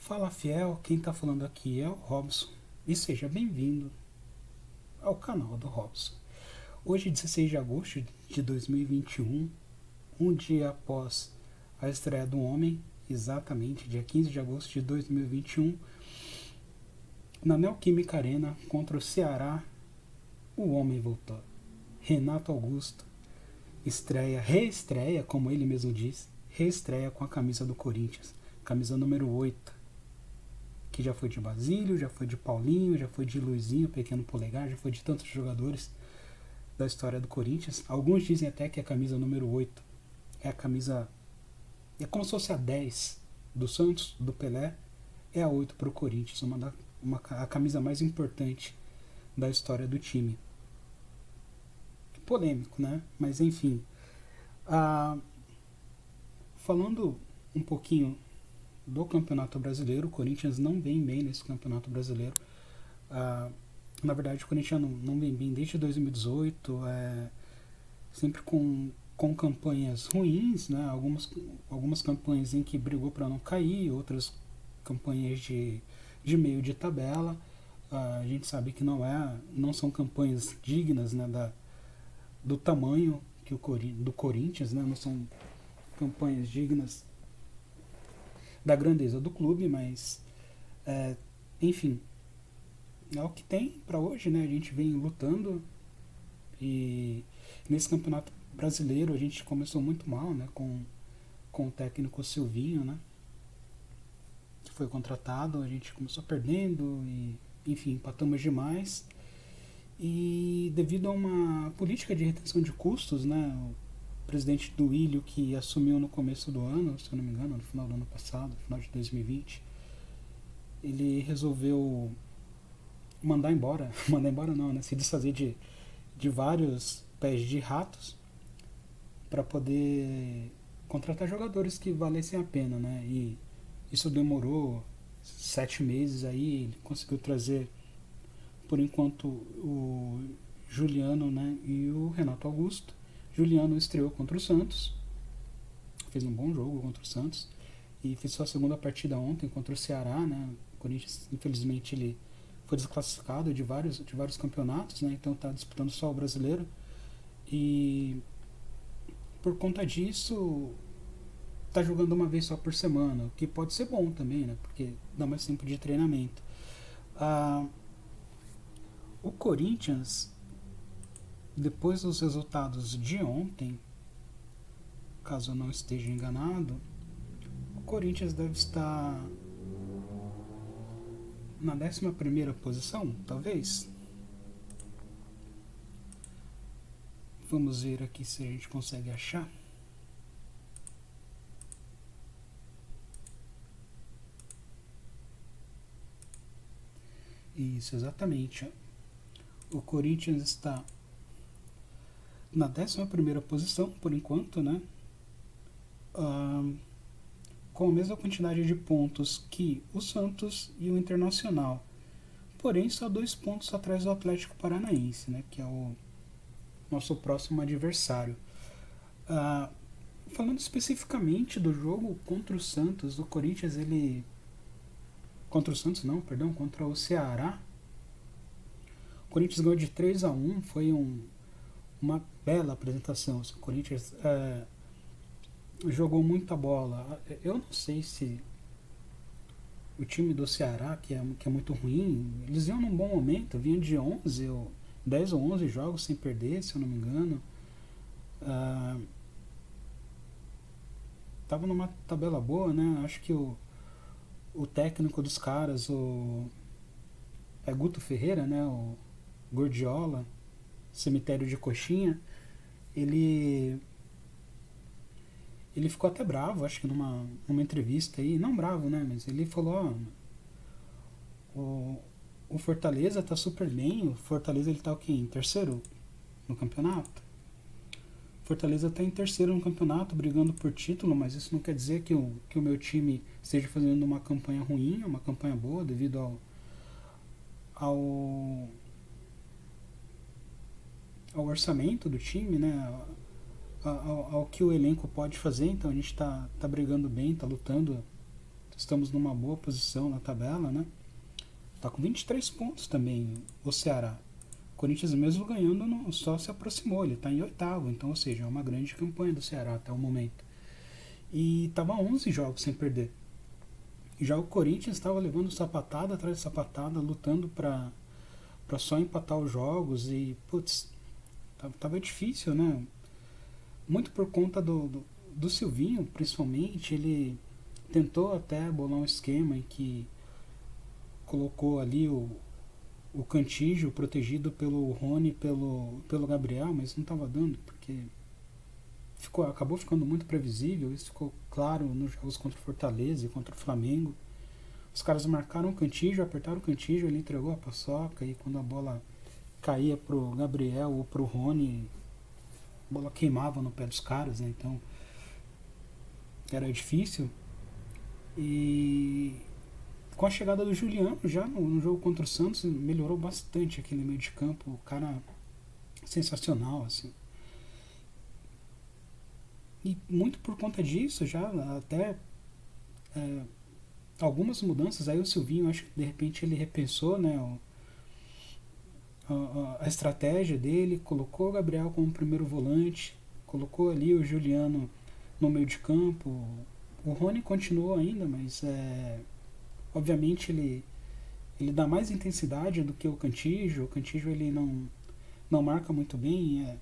Fala fiel, quem tá falando aqui é o Robson e seja bem-vindo ao canal do Robson. Hoje, 16 de agosto de 2021, um dia após a estreia do Homem, exatamente dia 15 de agosto de 2021, na Neoquímica Arena contra o Ceará, o Homem voltou. Renato Augusto reestreia, como ele mesmo diz, reestreia com a camisa do Corinthians, camisa número 8, que já foi de Basílio, já foi de Paulinho, já foi de Luizinho, Pequeno Polegar, já foi de tantos jogadores da história do Corinthians. Alguns dizem até que a camisa número 8 é a camisa, é como se fosse a 10 do Santos, do Pelé, é a 8 para o Corinthians, a camisa mais importante da história do time. Polêmico, né? Mas enfim. Ah, falando um pouquinho do Campeonato Brasileiro, o Corinthians não vem bem nesse Campeonato Brasileiro. Na verdade, o Corinthians não vem bem desde 2018, sempre com campanhas ruins, né? Algumas campanhas em que brigou para não cair, outras campanhas de meio de tabela. A gente sabe que não são campanhas dignas, né, do tamanho do Corinthians, né? Não são campanhas dignas da grandeza do clube, mas enfim, é o que tem para hoje, né? A gente vem lutando e nesse campeonato brasileiro a gente começou muito mal, né? Com o técnico Silvinho, né? Que foi contratado, a gente começou perdendo e, enfim, empatamos demais. E devido a uma política de retenção de custos, né? O presidente do Ilho, que assumiu no começo do ano, se eu não me engano, no final do ano passado, no final de 2020, ele resolveu mandar embora não, né? Se desfazer de vários pés de ratos para poder contratar jogadores que valessem a pena, né? E isso demorou 7 meses aí, ele conseguiu trazer por enquanto o Juliano, né, e o Renato Augusto. Juliano estreou contra o Santos, fez um bom jogo contra o Santos e fez sua segunda partida ontem contra o Ceará, né? O Corinthians, infelizmente, ele foi desclassificado de vários campeonatos, né? Então está disputando só o brasileiro e por conta disso está jogando uma vez só por semana, o que pode ser bom também, né? Porque dá mais tempo de treinamento. Ah, o Corinthians, depois dos resultados de ontem, caso eu não esteja enganado, o Corinthians deve estar na 11ª posição, talvez. Vamos ver aqui se a gente consegue achar. Isso, exatamente. O Corinthians está na 11ª posição, por enquanto, né? Com a mesma quantidade de pontos que o Santos e o Internacional. Porém, só 2 pontos atrás do Atlético Paranaense, né? Que é o nosso próximo adversário. Ah, falando especificamente do jogo contra o Santos, o Corinthians, ele... Contra o Santos, não, perdão, contra o Ceará. O Corinthians ganhou de 3-1, foi uma bela apresentação. O Corinthians jogou muita bola. Eu não sei se o time do Ceará, que é muito ruim, eles vinham num bom momento, vinham de 10 ou 11 jogos sem perder, se eu não me engano. Tava numa tabela boa, né? Acho que o técnico dos caras, é Guto Ferreira, né? O Gordiola, cemitério de coxinha, ele ficou até bravo, acho que numa entrevista aí, não bravo, né, mas ele falou, o Fortaleza tá super bem, o Fortaleza ele tá o quê? Em terceiro no campeonato? O Fortaleza tá em terceiro no campeonato, brigando por título, mas isso não quer dizer que o meu time esteja fazendo uma campanha ruim, uma campanha boa, devido ao, ao orçamento do time, né, ao que o elenco pode fazer. Então a gente tá brigando bem, tá lutando estamos numa boa posição na tabela, né? Tá com 23 pontos também o Ceará. O Corinthians mesmo ganhando só se aproximou, ele está em oitavo, então, ou seja, é uma grande campanha do Ceará até o momento. E estava 11 jogos sem perder. Já o Corinthians estava levando sapatada atrás de sapatada, lutando para só empatar os jogos e, putz, tava difícil, né? Muito por conta do Silvinho, principalmente, ele tentou até bolar um esquema em que colocou ali o Cantígio protegido pelo Rony e pelo Gabriel, mas não estava dando, porque acabou ficando muito previsível. Isso ficou claro nos jogos contra o Fortaleza e contra o Flamengo. Os caras marcaram o Cantígio, apertaram o Cantígio, ele entregou a paçoca e quando a bola caía pro Gabriel ou pro Rony, a bola queimava no pé dos caras, né? Então era difícil. E com a chegada do Juliano, já no jogo contra o Santos, melhorou bastante aquele meio de campo. O cara sensacional, assim. E muito por conta disso, já até algumas mudanças. Aí o Silvinho, acho que de repente ele repensou, né, a estratégia dele, colocou o Gabriel como primeiro volante, colocou ali o Juliano no meio de campo. O Rony continuou ainda, mas obviamente ele dá mais intensidade do que o Cantígio. O Cantígio ele não marca muito bem.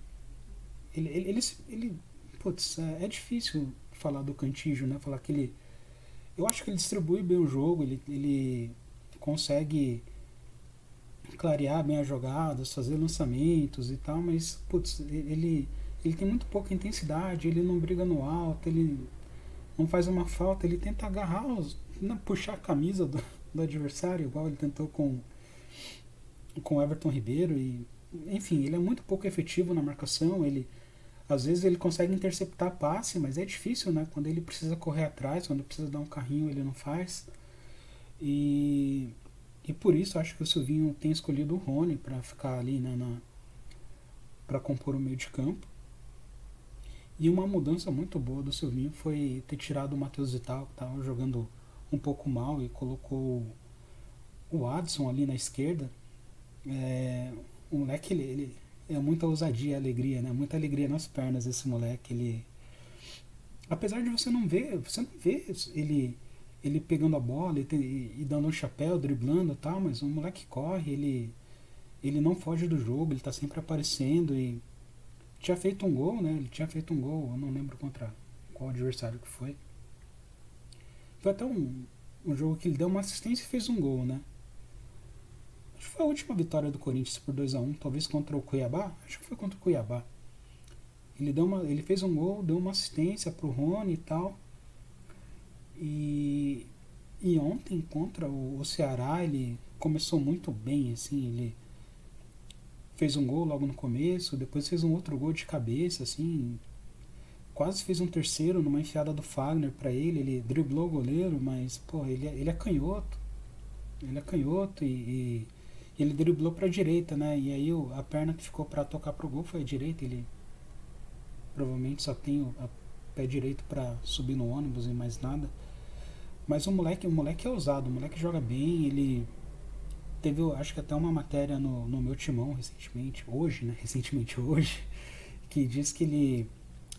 Ele putz, é difícil falar do Cantígio, né? Falar que ele. Eu acho que ele distribui bem o jogo, ele consegue clarear bem as jogadas, fazer lançamentos e tal, mas putz, ele tem muito pouca intensidade, ele não briga no alto, ele não faz uma falta, ele tenta agarrar, puxar a camisa do adversário, igual ele tentou com o Everton Ribeiro. E, enfim, ele é muito pouco efetivo na marcação, às vezes ele consegue interceptar passe, mas é difícil, né? Quando ele precisa correr atrás, quando precisa dar um carrinho, ele não faz. E por isso acho que o Silvinho tem escolhido o Rony para ficar ali, né, para compor o meio de campo. E uma mudança muito boa do Silvinho foi ter tirado o Matheus Vital, que estava jogando um pouco mal, e colocou o Adson ali na esquerda. O moleque, ele é muita ousadia e alegria, né? Muita alegria nas pernas esse moleque. Apesar de você não vê ele pegando a bola e dando um chapéu, driblando e tal, mas o moleque corre, ele não foge do jogo, ele tá sempre aparecendo e tinha feito um gol, né? Ele tinha feito um gol, eu não lembro contra qual adversário que foi. Foi até um jogo que ele deu uma assistência e fez um gol, né? Acho que foi a última vitória do Corinthians por 2-1, talvez contra o Cuiabá. Acho que foi contra o Cuiabá. Ele fez um gol, deu uma assistência pro Rony e tal. E, e ontem contra o Ceará ele começou muito bem, assim, ele fez um gol logo no começo, depois fez um outro gol de cabeça, assim, quase fez um terceiro numa enfiada do Fagner para ele driblou o goleiro, mas pô, ele é canhoto, e ele driblou para a direita, né? E aí a perna que ficou para tocar pro gol foi a direita, ele provavelmente só tem o pé direito para subir no ônibus e mais nada. Mas o moleque é ousado, o moleque joga bem, ele teve, acho que até uma matéria no meu timão recentemente, hoje, né? Recentemente hoje, que diz que ele,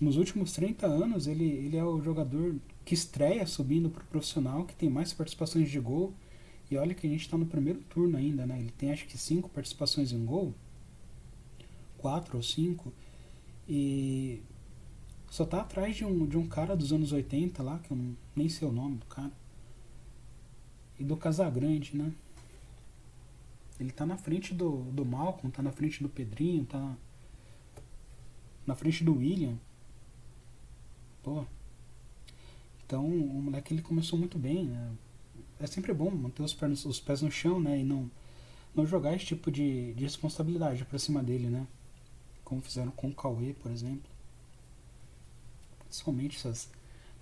nos últimos 30 anos, ele é o jogador que estreia subindo pro profissional, que tem mais participações de gol. E olha que a gente tá no primeiro turno ainda, né? Ele tem acho que 5 participações em gol, 4 ou 5, e só tá atrás de um cara dos anos 80 lá, que eu nem sei o nome do cara. E do Casagrande, né? Ele tá na frente do Malcolm, tá na frente do Pedrinho, tá na frente do William. Pô. Então o moleque ele começou muito bem, né? É sempre bom manter os pés no chão, né? E não jogar esse tipo de responsabilidade pra cima dele, né? Como fizeram com o Cauê, por exemplo. Principalmente essas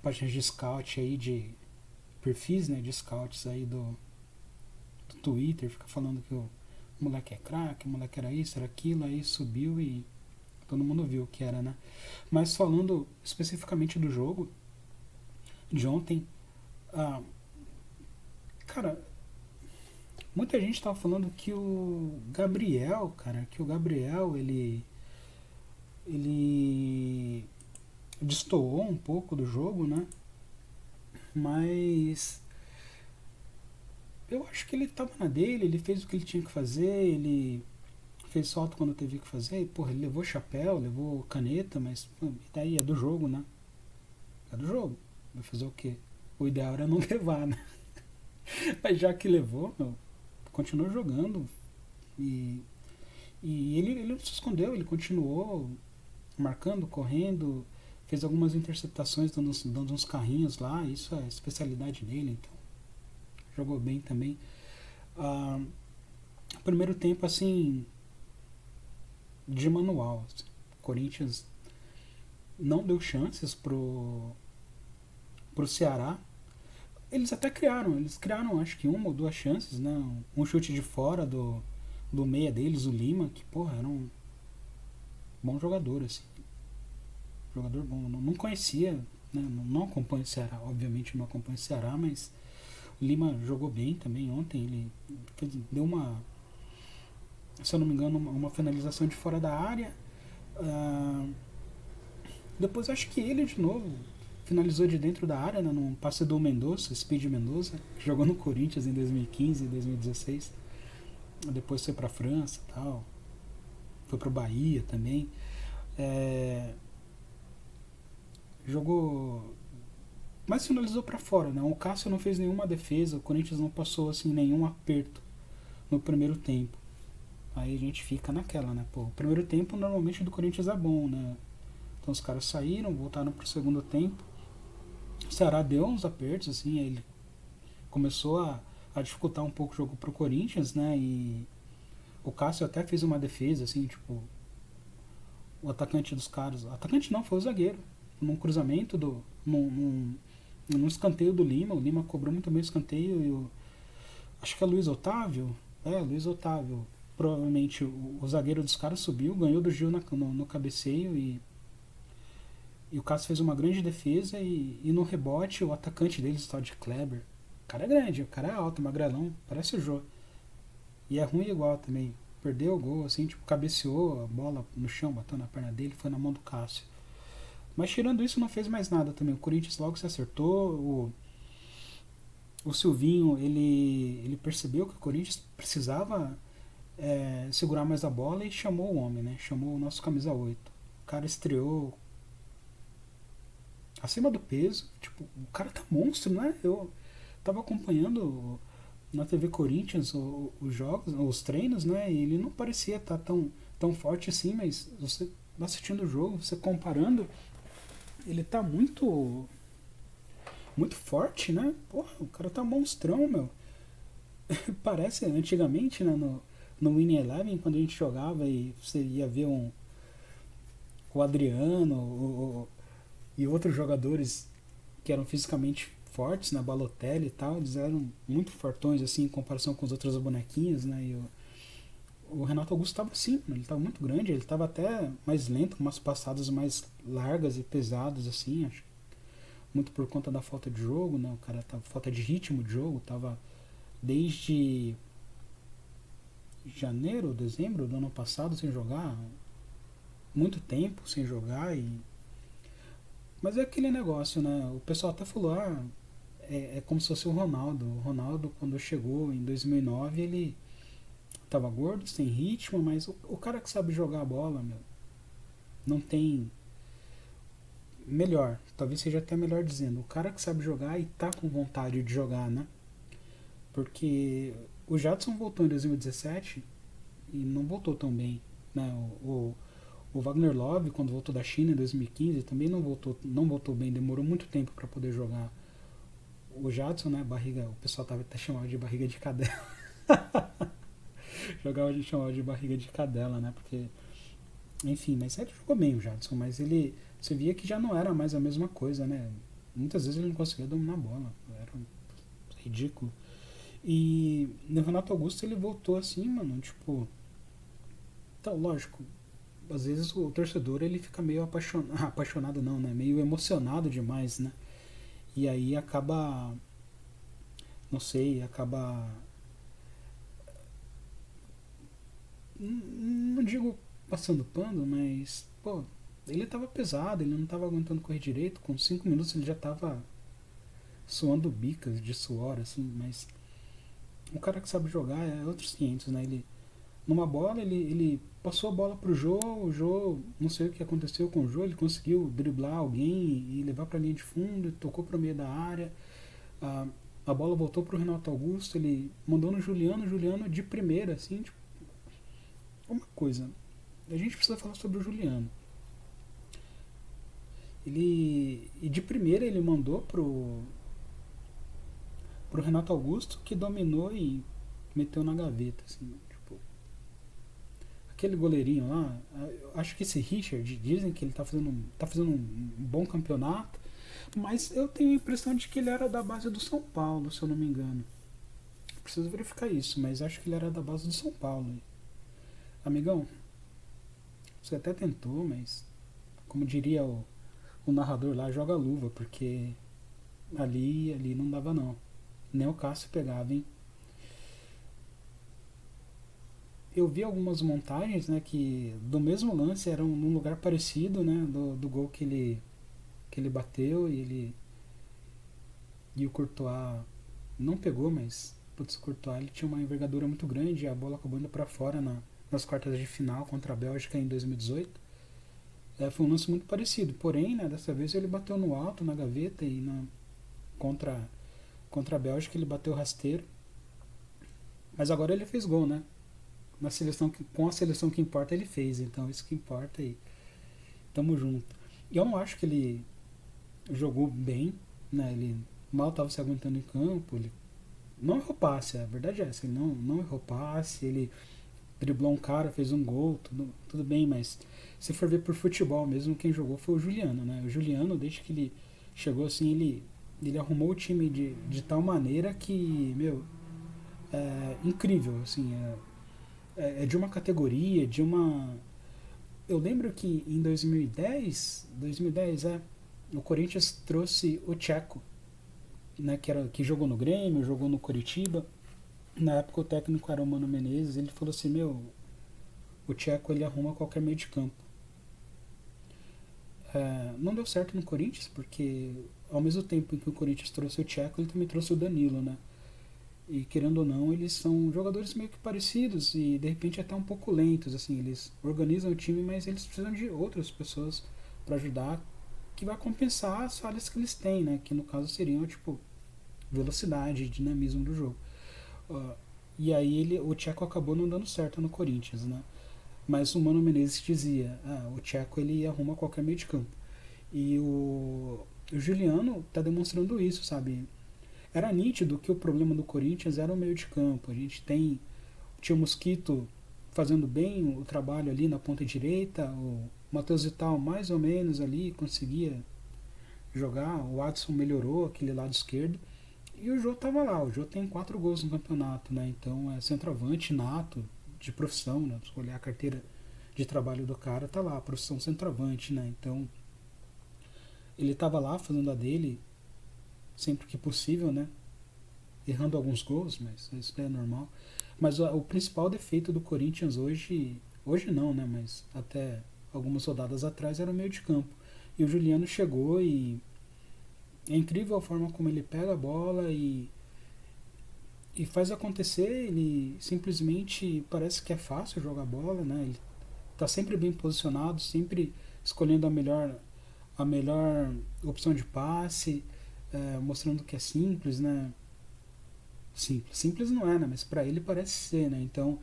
páginas de scout aí, de perfis, né? De scouts aí do Twitter, fica falando que o moleque é craque, o moleque era isso, era aquilo, aí subiu e todo mundo viu o que era, né? Mas falando especificamente do jogo de ontem, Cara, muita gente tava falando que o Gabriel, ele destoou um pouco do jogo, né? Mas eu acho que ele tava na dele, ele fez o que ele tinha que fazer, ele fez falta quando teve que fazer, porra, ele levou chapéu, levou caneta, mas pô, e daí é do jogo, né? É do jogo. Vai fazer o quê? O ideal era não levar, né? Mas já que levou, meu, continuou jogando e, ele não se escondeu, ele continuou marcando, correndo, fez algumas interceptações dando uns carrinhos lá, isso é a especialidade dele, então jogou bem também. Ah, primeiro tempo assim, de manual. Assim. O Corinthians não deu chances pro Ceará. Eles criaram acho que uma ou duas chances, né? Um chute de fora do meia deles, o Lima, que porra, era um bom jogador, assim. Jogador bom. Não conhecia, né? Não acompanho o Ceará, obviamente não acompanho o Ceará, mas o Lima jogou bem também ontem. Ele deu uma, se eu não me engano, uma finalização de fora da área. Ah, depois acho que ele de novo finalizou de dentro da área, né, num passe do Mendoza, Speed Mendoza, que jogou no Corinthians em 2015 e 2016. Depois foi pra França e tal. Foi pro Bahia também. É, jogou. Mas finalizou pra fora, né? O Cássio não fez nenhuma defesa, o Corinthians não passou assim nenhum aperto no primeiro tempo. Aí a gente fica naquela, né? Pô, o primeiro tempo normalmente do Corinthians é bom, né? Então os caras saíram, voltaram pro segundo tempo. O Ceará deu uns apertos, assim, aí ele começou a dificultar um pouco o jogo pro Corinthians, né? E o Cássio até fez uma defesa, assim, tipo, o atacante dos caras. O atacante não, foi o zagueiro. Num cruzamento num escanteio do Lima. O Lima cobrou muito bem o escanteio e acho que é Luiz Otávio. Luiz Otávio. Provavelmente o zagueiro dos caras subiu, ganhou do Gil no cabeceio e o Cássio fez uma grande defesa e no rebote o atacante deles, o tal de Kleber. O cara é grande, o cara é alto, magrelão, parece o Jô. E é ruim igual também. Perdeu o gol, assim, tipo, cabeceou a bola no chão, bateu na perna dele, foi na mão do Cássio. Mas tirando isso, não fez mais nada também. O Corinthians logo se acertou. O Silvinho, ele percebeu que o Corinthians precisava segurar mais a bola e chamou o homem, né? Chamou o nosso camisa 8. O cara estreou acima do peso. Tipo, o cara tá monstro, né? Eu tava acompanhando na TV Corinthians os jogos, os treinos, né? E ele não parecia estar tão forte assim, mas você assistindo o jogo, você comparando, ele tá muito forte, né? Porra, o cara tá monstrão, meu. Parece antigamente, né, no Winning Eleven, quando a gente jogava e você ia ver o Adriano e outros jogadores que eram fisicamente fortes, né, Balotelli e tal, eles eram muito fortões assim em comparação com os outros bonequinhos, né? E o Renato Augusto estava assim, ele estava muito grande, ele estava até mais lento, com umas passadas mais largas e pesadas assim, acho muito por conta da falta de jogo, né? O cara tava falta de ritmo de jogo, tava desde janeiro, dezembro do ano passado sem jogar, muito tempo sem jogar e mas é aquele negócio, né? O pessoal até falou, é como se fosse o Ronaldo. O Ronaldo, quando chegou em 2009, ele tava gordo, sem ritmo, mas o cara que sabe jogar a bola, meu, não tem. Melhor, talvez seja até melhor dizendo, o cara que sabe jogar e tá com vontade de jogar, né? Porque o Jadson voltou em 2017 e não voltou tão bem, né? O Wagner Love, quando voltou da China em 2015, também não voltou bem, demorou muito tempo para poder jogar. O Jadson, né, barriga, o pessoal tava até chamando de barriga de cadela. Jogava de chamava de barriga de cadela, né? Porque, enfim, mas ele jogou bem o Jadson, mas ele você via que já não era mais a mesma coisa, né? Muitas vezes ele não conseguia dominar a bola, era ridículo. E no Renato Augusto ele voltou assim, mano, tipo, tá lógico, às vezes o torcedor ele fica meio apaixonado, apaixonado não, né? Meio emocionado demais, né? E aí acaba não sei, acaba. Não digo passando pano, mas, pô, ele tava pesado, ele não tava aguentando correr direito. Com 5 minutos ele já tava suando bicas de suor, assim, mas o cara que sabe jogar é outros 500, né? Ele, numa bola, ele passou a bola pro Jô, o Jô, não sei o que aconteceu com o Jô, ele conseguiu driblar alguém e levar pra linha de fundo, tocou pro meio da área, a, a bola voltou pro Renato Augusto, ele mandou no Juliano, o Juliano de primeira, assim, tipo, uma coisa, a gente precisa falar sobre o Juliano. Ele, e de primeira ele mandou pro Renato Augusto, que dominou e meteu na gaveta, assim, tipo, aquele goleirinho lá, acho que esse Richard, dizem que ele tá fazendo um bom campeonato, mas eu tenho a impressão de que ele era da base do São Paulo, se eu não me engano. Preciso verificar isso, mas acho que ele era da base do São Paulo. Amigão, você até tentou, mas como diria o narrador lá, joga luva, porque ali não dava não. Nem o Cássio pegava, hein? Eu vi algumas montagens, né, que do mesmo lance eram num lugar parecido, né, do gol que ele bateu e o Courtois não pegou, mas putz, o Courtois ele tinha uma envergadura muito grande e a bola acabou indo para fora nas quartas de final contra a Bélgica em 2018. Foi um lance muito parecido, porém, né, dessa vez ele bateu no alto, na gaveta e contra, contra a Bélgica ele bateu rasteiro. Mas agora ele fez gol, né? Com a seleção que importa ele fez, então isso que importa e tamo junto. E eu não acho que ele jogou bem, né? Ele mal estava se aguentando em campo, ele não errou passe, a verdade é essa, ele não errou passe, ele driblou um cara, fez um gol, tudo bem, mas se for ver por futebol mesmo, quem jogou foi o Juliano, né? O Juliano, desde que ele chegou assim, ele arrumou o time de tal maneira que, meu, é incrível, assim, é de uma categoria, de uma. Eu lembro que em 2010 o Corinthians trouxe o Tcheco, né, que jogou no Grêmio, jogou no Coritiba. Na época o técnico era o Mano Menezes, ele falou assim, meu, o Tcheco ele arruma qualquer meio de campo. Não deu certo no Corinthians, porque ao mesmo tempo em que o Corinthians trouxe o Tcheco, ele também trouxe o Danilo, né? E querendo ou não, eles são jogadores meio que parecidos e de repente até um pouco lentos, assim, eles organizam o time, mas eles precisam de outras pessoas para ajudar, que vai compensar as falhas que eles têm, né? Que no caso seriam tipo velocidade e dinamismo do jogo. Uh, e aí o Tcheco acabou não dando certo no Corinthians, né? Mas o Mano Menezes dizia, o Tcheco ele arruma qualquer meio de campo. E o Juliano tá demonstrando isso, sabe? Era nítido que o problema do Corinthians era o meio de campo. A gente tinha o Mosquito fazendo bem o trabalho ali na ponta direita, o Matheus Vital mais ou menos ali conseguia jogar, o Adson melhorou aquele lado esquerdo e o Jô tava lá. O Jô tem 4 gols no campeonato, né? Então é centroavante nato de profissão, né? Se olhar a carteira de trabalho do cara, tá lá, profissão centroavante, né? Então ele tava lá fazendo a dele sempre que possível, né? Errando alguns gols, mas isso é normal. Mas o principal defeito do Corinthians hoje não, né? Mas até algumas rodadas atrás era o meio de campo. E o Juliano chegou e é incrível a forma como ele pega a bola e faz acontecer. Ele simplesmente parece que é fácil jogar bola, né? Ele tá sempre bem posicionado, sempre escolhendo a melhor opção de passe, mostrando que é simples, né? Simples, simples não é, né? Mas pra ele parece ser, né? Então,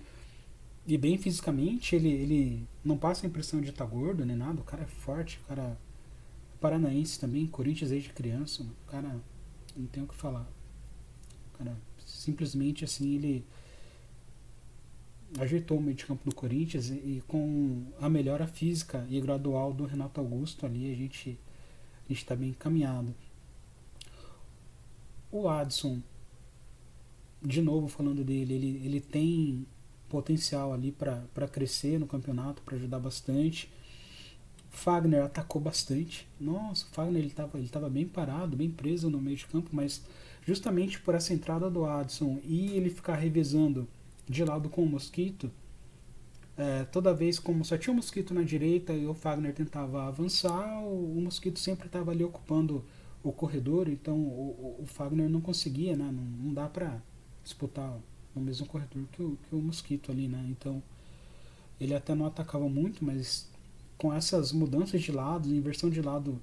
e bem fisicamente, ele não passa a impressão de estar gordo nem nada. O cara é forte, o cara é paranaense também, Corinthians desde criança. O cara não tem o que falar. O cara simplesmente assim, ele ajeitou o meio de campo do Corinthians e com a melhora física e gradual do Renato Augusto ali, a gente tá bem encaminhado. O Adson, de novo falando dele, ele tem potencial ali para crescer no campeonato, para ajudar bastante. Fagner atacou bastante. Nossa, o Fagner ele tava bem parado, bem preso no meio de campo, mas justamente por essa entrada do Adson e ele ficar revezando de lado com o Mosquito, toda vez como só tinha o Mosquito na direita e o Fagner tentava avançar, o Mosquito sempre estava ali ocupando o corredor, então o Fagner não conseguia, né? Não dá para disputar no mesmo corredor que o Mosquito ali, né? Então ele até não atacava muito, mas com essas mudanças de lado, inversão de lado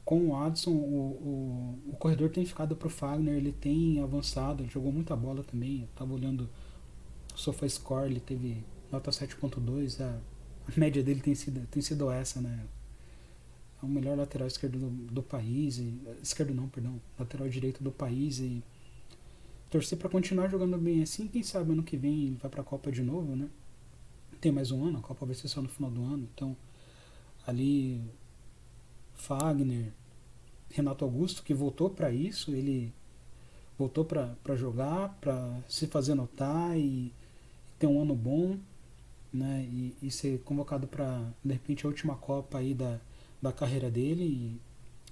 com o Adson, o corredor tem ficado para o Fagner, ele tem avançado, ele jogou muita bola também. Eu estava olhando o SofaScore, ele teve nota 7.2, a média dele tem sido essa, né? É o melhor lateral esquerdo do país, esquerdo não, perdão, lateral direito do país, e torcer para continuar jogando bem assim, quem sabe ano que vem ele vai para a Copa de novo, né? Tem mais um ano, a Copa vai ser só no final do ano, então ali Fagner, Renato Augusto, que voltou para isso, ele voltou para jogar, para se fazer notar e ter um ano bom, né? E ser convocado para, de repente, a última Copa aí da carreira dele. E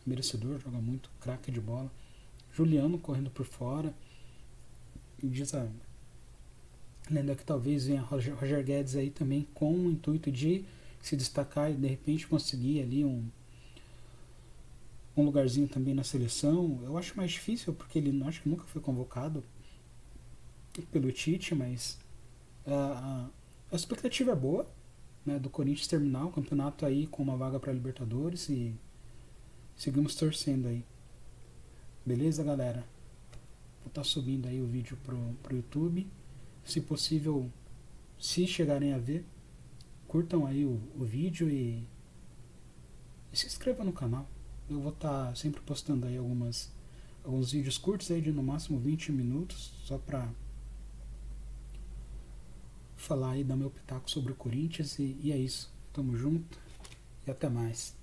merecedor, joga muito, craque de bola. Juliano correndo por fora. E diz a lenda que talvez venha Roger Guedes aí também com o intuito de se destacar e de repente conseguir ali um lugarzinho também na seleção. Eu acho mais difícil porque ele acho que nunca foi convocado pelo Tite, mas a expectativa é boa, né, do Corinthians terminar o campeonato aí com uma vaga para Libertadores e seguimos torcendo aí. Beleza, galera? Vou estar subindo aí o vídeo pro YouTube. Se possível, se chegarem a ver, curtam aí o vídeo e se inscrevam no canal. Eu vou estar sempre postando aí alguns vídeos curtos aí de no máximo 20 minutos, só para falar aí, dar meu pitaco sobre o Corinthians. E é isso. Tamo junto e até mais.